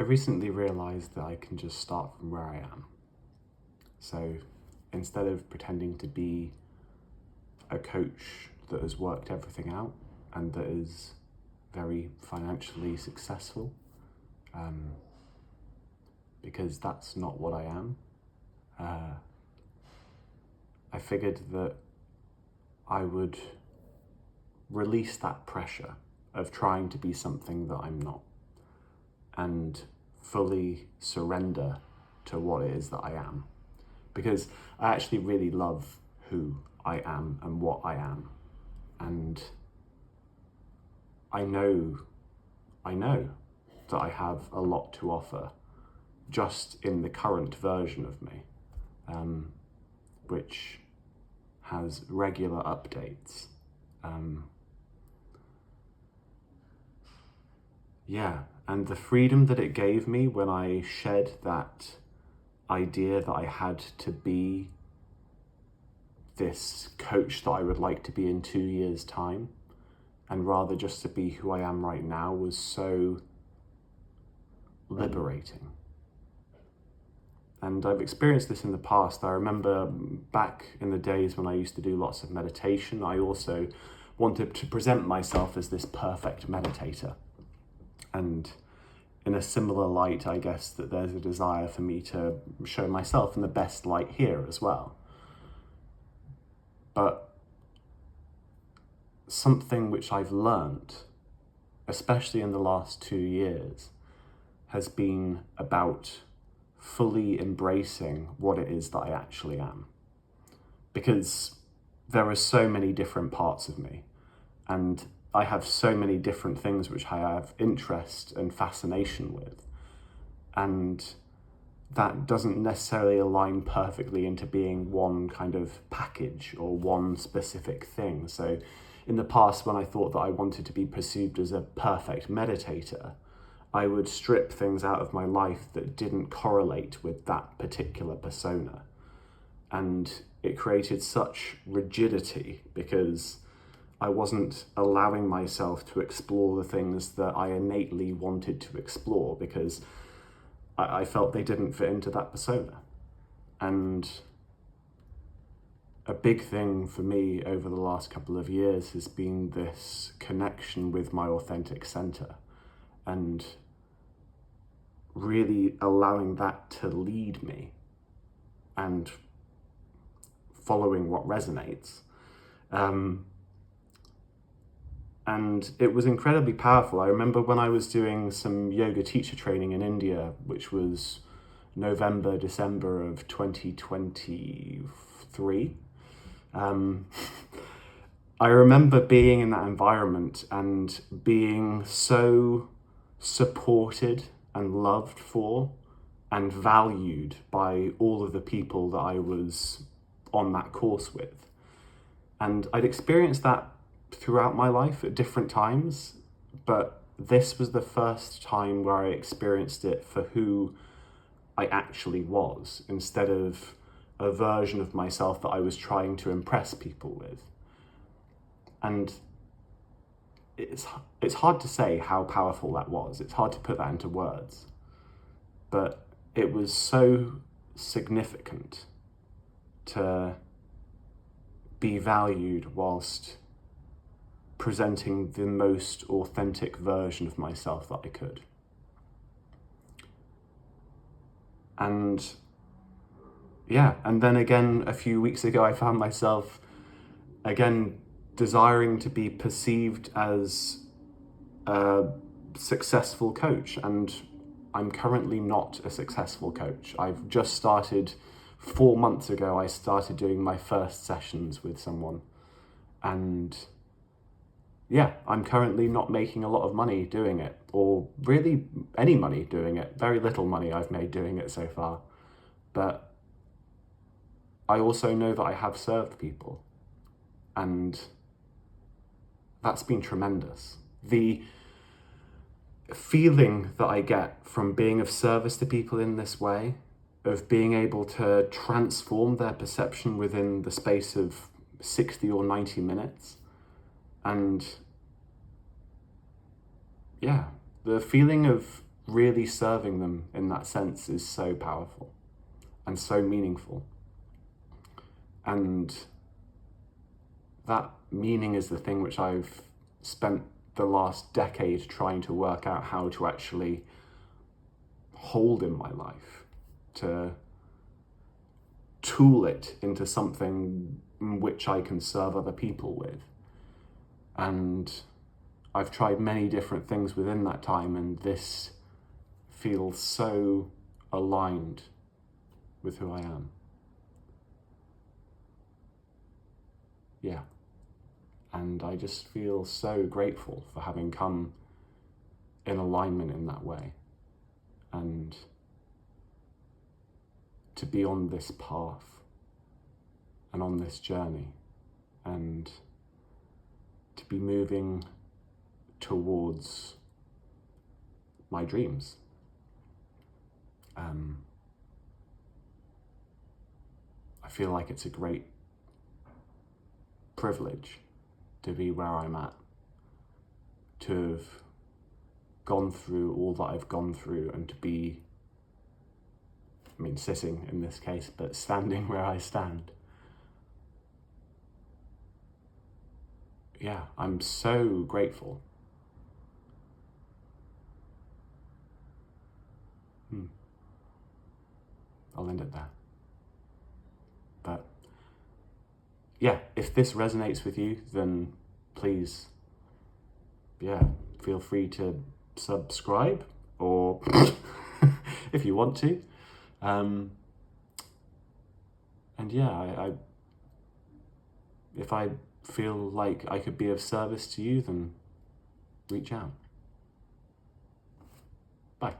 recently realized that I can just start from where I am. So instead of pretending to be a coach that has worked everything out and that is very financially successful, because that's not what I am, I figured that I would release that pressure of trying to be something that I'm not and fully surrender to what it is that I am. Because I actually really love who I am and what I am. And I know that I have a lot to offer just in the current version of me, which has regular updates. And the freedom that it gave me when I shed that idea that I had to be this coach that I would like to be in 2 years' time, and rather just to be who I am right now, was so liberating. And I've experienced this in the past. I remember back in the days when I used to do lots of meditation, I also wanted to present myself as this perfect meditator. And in a similar light, I guess that there's a desire for me to show myself in the best light here as well. But something which I've learned, especially in the last 2 years, has been about fully embracing what it is that I actually am. Because there are so many different parts of me, and I have so many different things which I have interest and fascination with. And that doesn't necessarily align perfectly into being one kind of package or one specific thing. So in the past, when I thought that I wanted to be perceived as a perfect meditator, I would strip things out of my life that didn't correlate with that particular persona. And it created such rigidity because I wasn't allowing myself to explore the things that I innately wanted to explore because I felt they didn't fit into that persona. And a big thing for me over the last couple of years has been this connection with my authentic center and really allowing that to lead me and following what resonates. And it was incredibly powerful. I remember when I was doing some yoga teacher training in India, which was November, December of 2023. I remember being in that environment and being so supported and loved for and valued by all of the people that I was on that course with. And I'd experienced that throughout my life at different times, but this was the first time where I experienced it for who I actually was, instead of a version of myself that I was trying to impress people with. And it's hard to say how powerful that was. It's hard to put that into words, but it was so significant to be valued whilst presenting the most authentic version of myself that I could. And then again, a few weeks ago, I found myself again desiring to be perceived as a successful coach, and I'm currently not a successful coach. I've just started, 4 months ago, I started doing my first sessions with someone, and I'm currently not making a lot of money doing it, or really any money doing it. Very little money I've made doing it so far. But I also know that I have served people, and that's been tremendous. The feeling that I get from being of service to people in this way, of being able to transform their perception within the space of 60 or 90 minutes, and the feeling of really serving them in that sense is so powerful and so meaningful. And that meaning is the thing which I've spent the last decade trying to work out how to actually hold in my life, to tool it into something which I can serve other people with. And I've tried many different things within that time, and this feels so aligned with who I am. Yeah. And I just feel so grateful for having come in alignment in that way, and to be on this path and on this journey, and to be moving towards my dreams. I feel like it's a great privilege to be where I'm at, to have gone through all that I've gone through, and to be, sitting in this case, but standing where I stand. Yeah, I'm so grateful. I'll end it there. But yeah, if this resonates with you, then please, feel free to subscribe, or if you want to. And yeah, if I feel like I could be of service to you, then reach out. Bye.